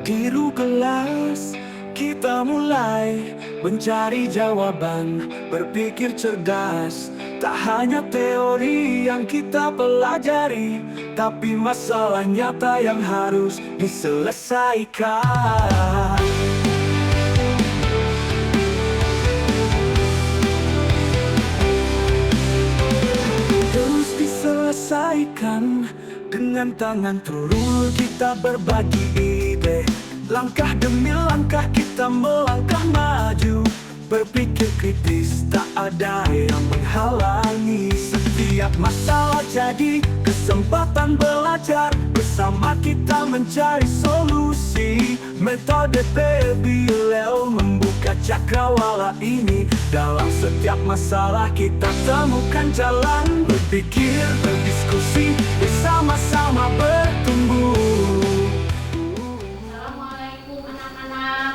Biru gelas, kita mulai mencari jawaban, berpikir cerdas. Tak hanya teori yang kita pelajari, tapi masalah nyata yang harus diselesaikan. Terus diselesaikan dengan tangan turun, kita berbagi ide. Langkah demi langkah kita melangkah maju, berpikir kritis, tak ada yang menghalangi. Setiap masalah jadi kesempatan belajar, bersama kita mencari solusi. Metode Bebileo membuka cakrawala ini. Dalam setiap masalah kita temukan jalan, berpikir, berdiskusi, bersama-sama bertumbuh. Assalamualaikum anak-anak.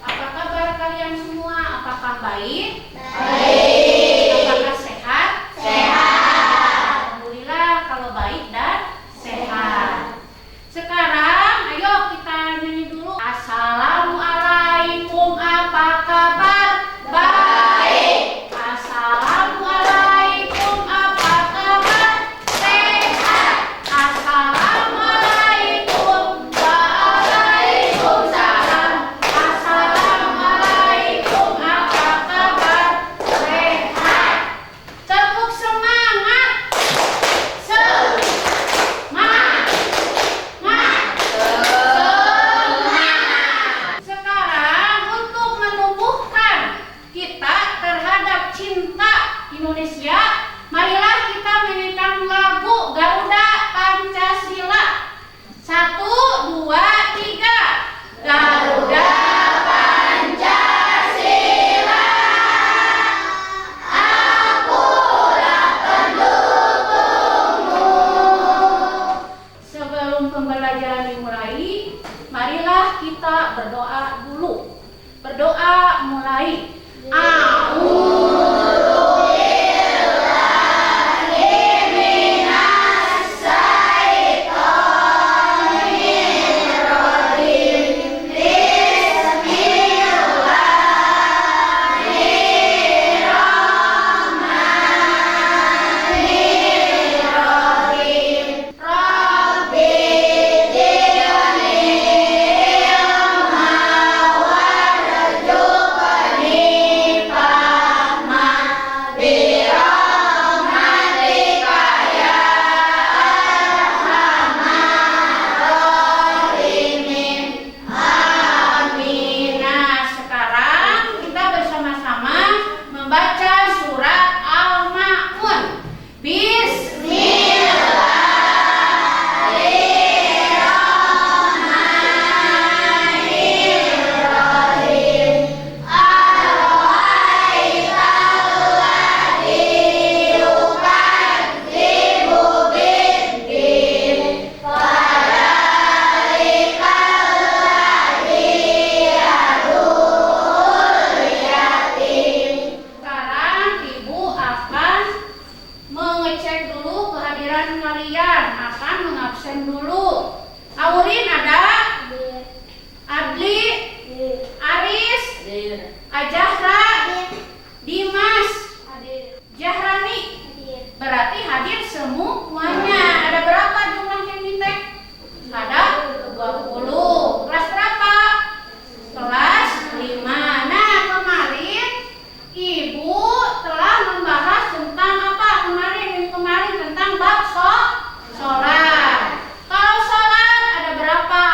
Apa kabar kalian semua? Apakah baik? Apakah sehat? Alhamdulillah kalau baik dan sehat. Sekarang ayo kita nyanyi dulu. Assalamualaikum, apa kabar? Baik. Assalamualaikum, apa kabar? Sehat. Assalamualaikum. Waalaikumsalam. Assalamualaikum, apa kabar? Sehat. Tepuk semangat. Sekarang untuk menumbuhkan kita terhadap cinta Indonesia, marilah kita menyanyikan lagu Garuda Pancasila. 1, 2, 3. Garuda Pancasila, akulah pendukungmu. Sebelum pembelajaran dimulai, marilah kita berdoa dulu. Berdoa mulai. Sekarang kita bersama-sama membaca surat Al-Ma'un. Bismillahirrahmanirrahim. Ar-Rahaital yukadzibu biddin, fadzalikal ladzi yad'ul yatim. Sekarang ibu akan mengecek dulu kehadiran kalian, akan mengabsen dulu. Aurin ada? Adli? Aris? Ajahra? Dimas? Jahrani? Berarti hadir semuanya. Ada berapa jumlah yang ditek? Ada 20. Kelas berapa? Kelas 5. Nah, kemarin ibu telah membahas tentang apa kemarin tentang bab sholat. Kalau sholat ada berapa?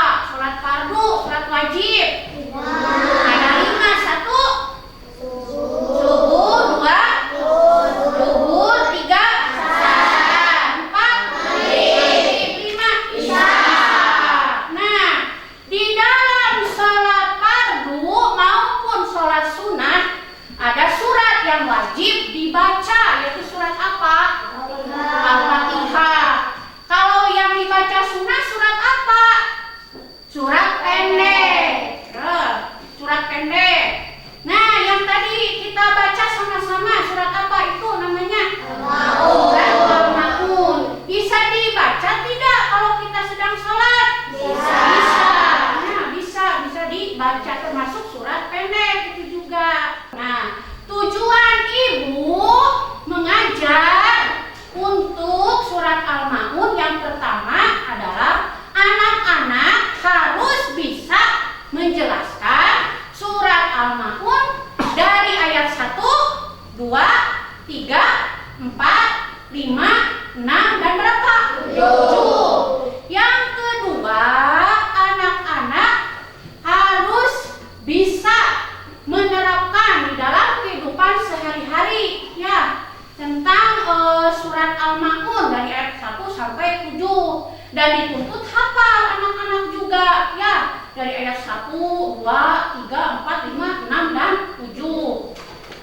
5, 6, dan berapa? 7. Yang kedua, anak-anak harus bisa menerapkan di dalam kehidupan sehari-hari ya tentang surat Al-Ma'un dari ayat 1 sampai 7, dan dituntut hafal anak-anak juga ya dari ayat 1, 2, 3, 4, 5, 6, dan 7.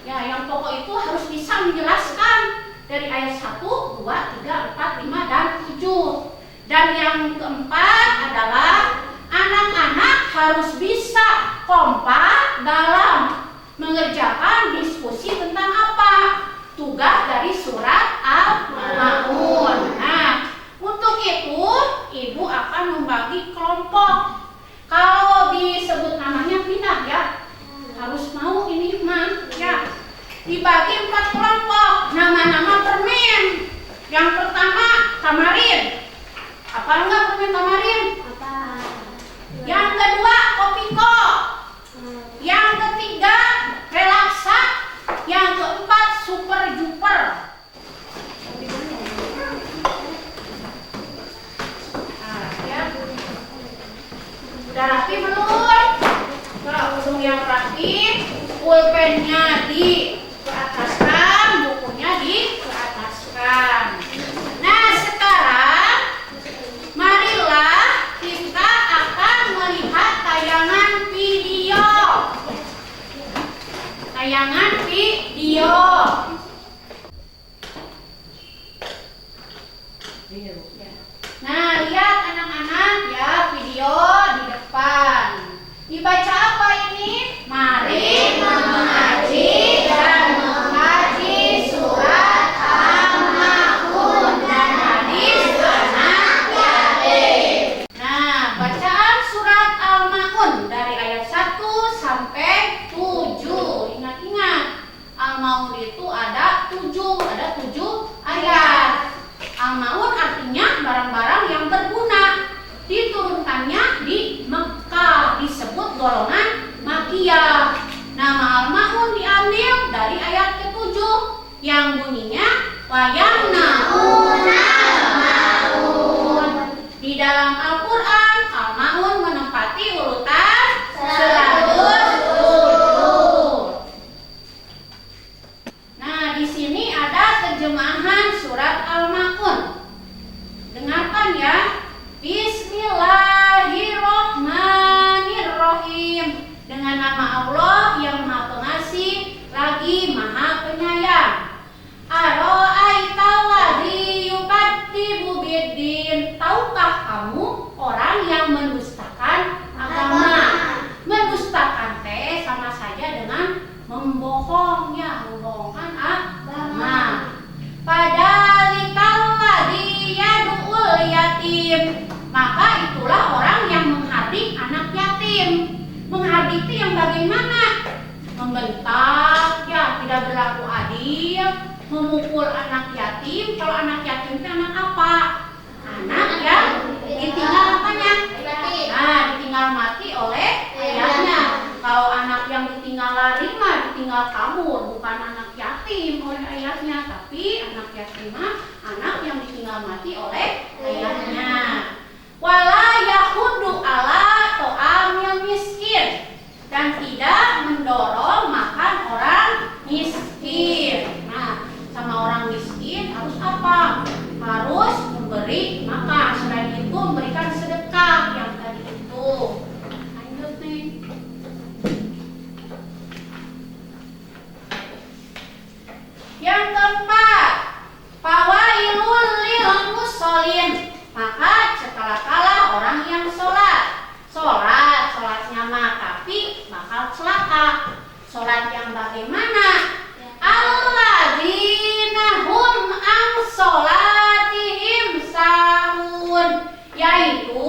Ya, yang pokok itu harus bisa menjelaskan dari ayat 1, 2, 3, 4, 5, dan 7. Dan yang keempat adalah anak-anak harus bisa kompak dalam mengerjakan diskusi tentang apa? Tugas dari surat Al-Ma'un. Nah, untuk itu ibu akan membagi kelompok. Kalau disebut namanya pindah ya, harus mau ini mah ya. Dibagi 4 kelompok, nama-nama permen. Yang pertama tamarin. Apa enggak permen tamarin? Apa? Yang kedua kopiko. Yang ketiga relaksa. Yang keempat super duper. Nah, ya. Udah rapi belum? Langsung yang rapi. Pulpennya diataskan, bukunya diataskan. Nah, sekarang marilah kita akan melihat tayangan video. Tayangan video. Nah, lihat anak-anak ya video di depan. Dibaca apa ini? Mari mengaji dan mengkaji surat Al-Ma'un dan hadis anak yatim. Nah, bacaan surat Al-Ma'un dari ayat 1 sampai 7. Ingat-ingat, Al-Ma'un itu ada 7 ayat. Al-Ma'un artinya barang-barang yang berguna. Diturunkannya di Mekah, disebut golongan Makkiyah. Nama Al-Ma'un diambil dari ayat ke-7 yang bunyinya wayamna'una al-ma'un. Di dalam Al-Quran, Al-Ma'un menempati urutan 107. Nah, di sini ada terjemahan surat Al-Ma'un. Dengarkan ya. Bismillahirrohmanirrohim. Dengan nama Allah yang Maha Pengasih lagi Maha Penyayang. Aro'aita ladzi yukadzibu biddin. Tahukah kamu orang yang mendustakan agama? Mendustakan teh sama saja dengan membohong ya, membohongkan agama. Padzalikal ladzi yad'ul yatim. Maka itulah orang yang menghardik anak yatim. Menghardik itu yang bagaimana? Membentak ya, tidak berlaku adil, memukul anak yatim. Kalau anak yatim itu anak apa? Anak yang ditinggal apanya? Nah, ditinggal mati oleh ayahnya. Kalau anak yang ditinggal lari mah ditinggal kabur, bukan anak yatim oleh ayahnya, tapi anak yatim mah anak yang ditinggal mati oleh ayahnya. Wala yahudu ala to'amil miskin, dan tidak mendorong makan orang miskin. Nah, sama orang miskin harus apa? Harus memberi makan. Selain itu memberikan sedekah yang tadi itu. Lanjut nih. Yang keempat, fawailul lil musholin. Maka celakalah orang yang sholatnya mah tapi bakal celaka. Sholat yang bagaimana? Alladzina hum an sholatihim sahun, yaitu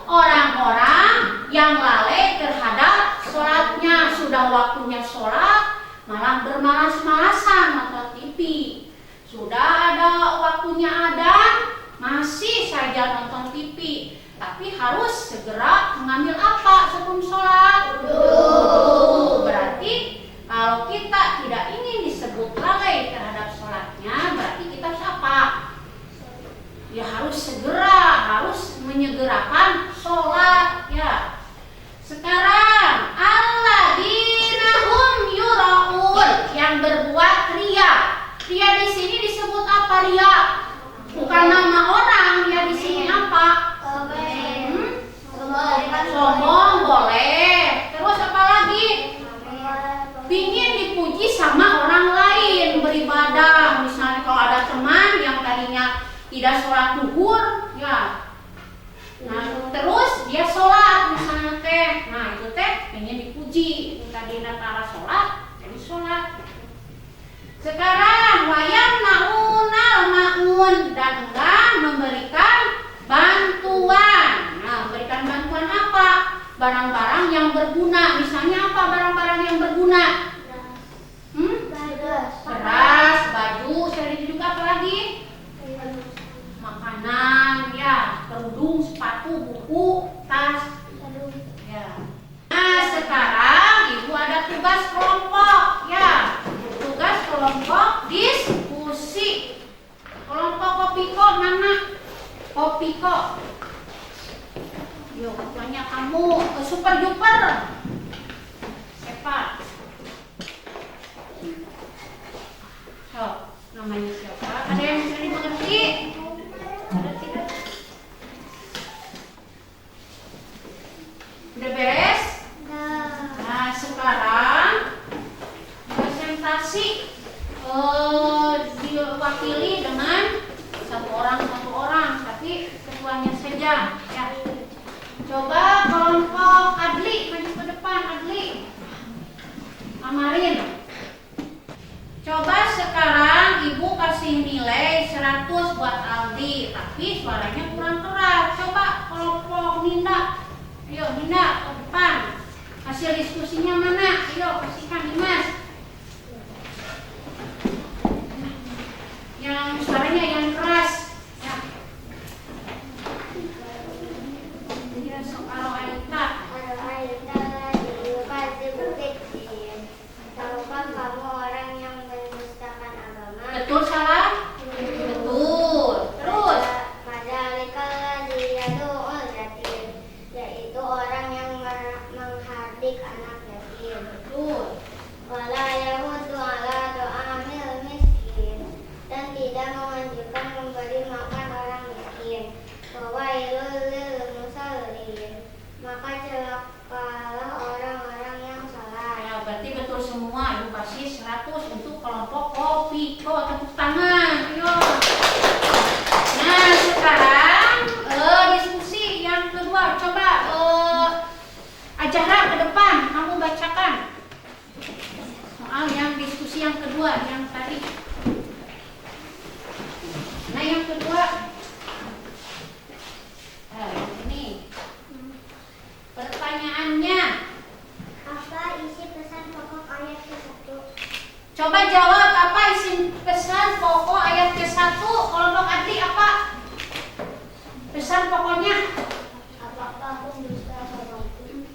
orang-orang yang lalai terhadap sholatnya. Sudah waktunya sholat malah bermalas-malasan nonton TV. Sudah ada waktunya adzan masih saja nonton TV. Tapi harus segera mengambil apa sebelum sholat? Wudu. Berarti kalau kita tidak ingin disebut lalai terhadap sholatnya, berarti kita harus apa? harus menyegerakan sholat ya. Sekarang alladzina hum yura'un, yang berbuat ria. Ria di sini disebut apa ria? Bukan nama orang, ria di sini apa? Sombong boleh. Terus apa lagi? Pingin dipuji sama orang lain, beribadah. Misalnya kalau ada teman yang tadinya tidak sholat zuhur, ya. Nah, terus dia sholat misalnya teh. Nah, itu teh pengen dipuji. Tadi antara sholat, jadi sholat. Sekarang wayam naunal ma'un, dan enggan memberikan bantuan. Nah, memberikan bantuan apa? Barang-barang yang berguna. Misalnya apa barang-barang yang berguna? Beras, baju, selain itu juga apa lagi? Makanan, ya, kerudung, sepatu, buku, tas. Ya. Nah, sekarang ibu ada tugas kelompok, ya. Tugas kelompok diskusi. Kelompok Kopiko mana? Kopiko. Yuk, tanya kamu super duper. Siapa? So, namanya siapa? Ada yang bisa dimengerti? Ada tidak? Udah beres? Nah, sekarang presentasi diwakili dengan satu orang, tapi ketuanya saja. Ya. Coba kelompok Adli maju ke depan, Adli. Amarin. Coba sekarang ibu kasih nilai 100 buat Aldi, tapi suaranya kurang keras. Coba kelompok Ninda. Ayo Ninda ke depan. Hasil diskusinya mana? Ayo kasihkan Dimas. Yang suaranya yang keras. Ya. Ya, soal Aita. Kamu orang yang mendustakan agama. Betul salah? Betul. Terus? Yaitu orang yang menghardik anak yatim. Betul. Wala yahudu ala do'amil miskin, dan tidak menganjurkan memberi makan orang miskin. Wawailul lil musallin, maka celakalah orang-orang yang salah. Ya, berarti betul semua. Ibu kasih 100 untuk kelompok Kopiko. Tepuk tangan. Ayo. Nah, sekarang diskusi yang kedua. Coba Ajara ke depan. Kamu bacakan soal yang diskusi yang kedua yang tadi. Nah, yang kedua. Ini pertanyaannya. Apa isi pesan pokok ayat ke-1? Coba jawab apa isi pesan pokok ayat ke-1. Kelompok Adli apa? Pesan pokoknya. Apakah pendusta agamaku?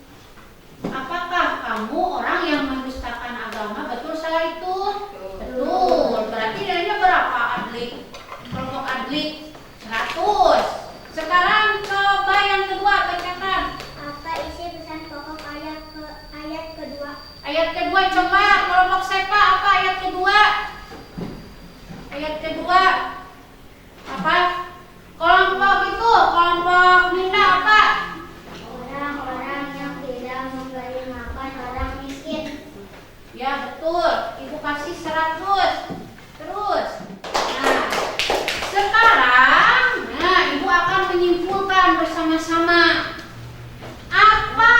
Apakah kamu orang yang mendustakan agama? Betul salah itu? Betul. Berarti nilainya berapa Adli? Kelompok Adli 100. Sekarang coba yang kedua bacakan. Apa isi pesan pokok ayat kedua? Ayat kedua coba kelompok Sepa apa ayat kedua? Ayat kedua apa? Kelompok Ninda apa? Orang-orang yang tidak memberi makan orang miskin. Ya betul. Ibu kasih 100. Terus. Nah, sekarang ibu akan menyimpulkan bersama-sama apa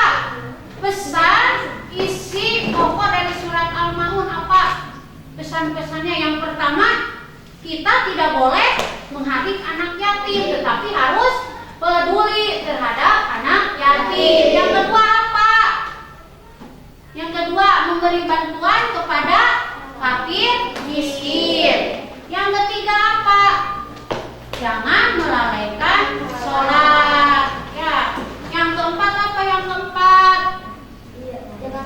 pesan isi pokok dari surat Al-Maun. Apa pesan-pesannya? Yang pertama, kita tidak boleh menghardik anak yatim, tetapi harus peduli terhadap anak yatim. Yang kedua apa? Yang kedua, memberi bantuan kepada fakir miskin. Yang ketiga apa? Jangan melalaikan sholat. Ya. Yang keempat apa? Yang keempat,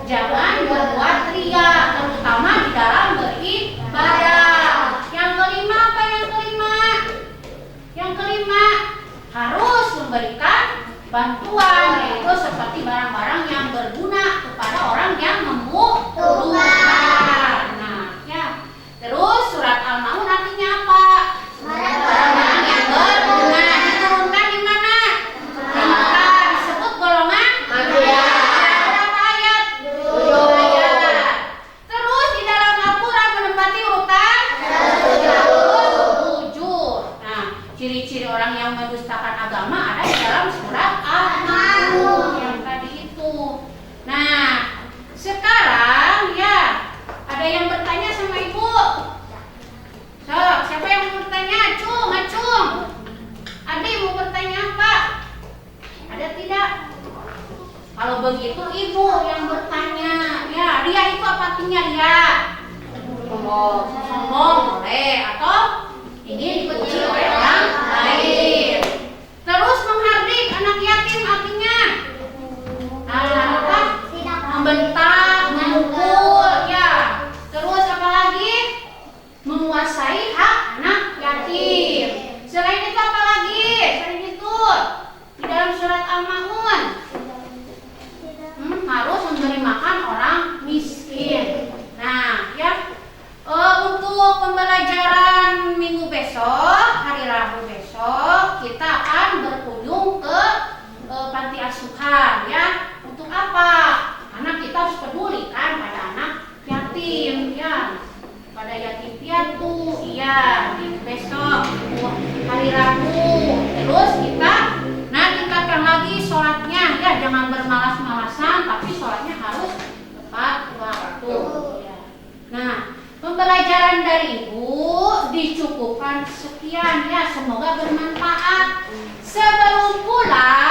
jangan berbuat ria, terutama di dalam beribadah. Yang kelima apa? Yang kelima bantuan, yaitu seperti barang-barang yang berguna kepada orang yang membutuhkan. Nah, ya. Terus surat Al-Maun artinya apa? Barang-barang yang berguna. Diturunkan di mana? Di Mekah. Disebut golongan Makkiyah. Berapa ayat? 7 ayat. Terus di dalam Al-Quran menempati urutan 137. Nah, ciri-ciri orang yang mendustakan agama ada di dalam surat Al-Maun yang tadi itu. Nah, sekarang ya ada yang bertanya sama ibu. So, siapa yang mau bertanya? Acung. Adi mau bertanya apa? Ada tidak? Kalau begitu ibu yang bertanya. Ya, dia itu apa artinya dia? Sombong boleh atau ingin dipuji oleh orang lain. Terus menghardik anak yatim artinya apa? Membentak, memukul, ya. Terus apa lagi? Menguasai hak anak yatim. Selain itu apa lagi? Selain itu di dalam surat Al-Maun harus memberi makan orang miskin. Nah, ya. Untuk pembelajaran minggu besok, hari Rabu besok, kita akan berkunjung ke panti asuhan, ya. Untuk apa? Karena kita harus peduli kan pada anak yatim, ya. Pada yatim piatu, iya. Besok hari Rabu. Terus kita tingkatkan lagi sholatnya, ya. Jangan bermalas-malasan, tapi sholatnya harus tepat waktu. Ya. Nah, pembelajaran dari ibu dicukupkan sekian, ya. Semoga bermanfaat. Sebelum pulang